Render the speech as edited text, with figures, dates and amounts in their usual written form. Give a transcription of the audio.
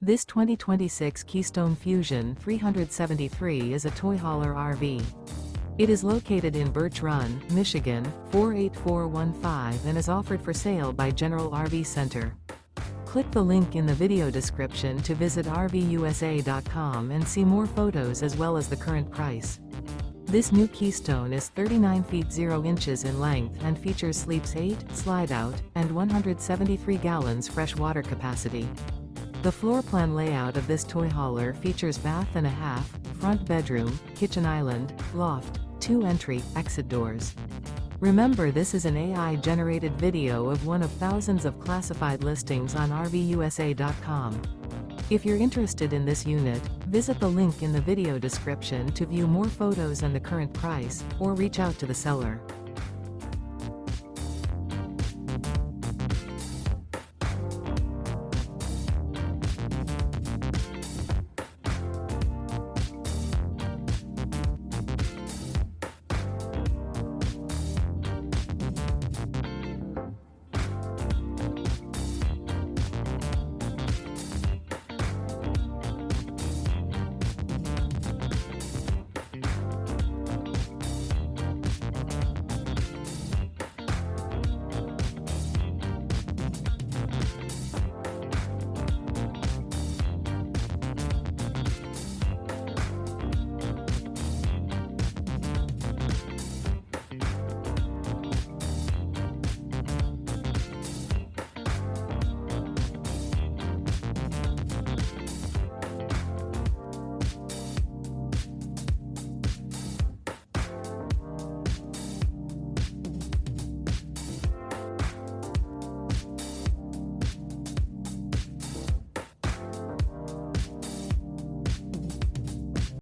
This 2026 Keystone Fuzion 373 is a toy hauler RV. It is located in Birch Run, Michigan, 48415 and is offered for sale by General RV Center. Click the link in the video description to visit RVUSA.com and see more photos as well as the current price. This new Keystone is 39 feet 0 inches in length and features sleeps 8, Slideout, and 173 gallons fresh water capacity. The floor plan layout of this toy hauler features bath and a half, front bedroom, kitchen island, loft, 2 entry/exit doors. Remember, this is an AI-generated video of one of thousands of classified listings on RVUSA.com. If you're interested in this unit, visit the link in the video description to view more photos and the current price, or reach out to the seller.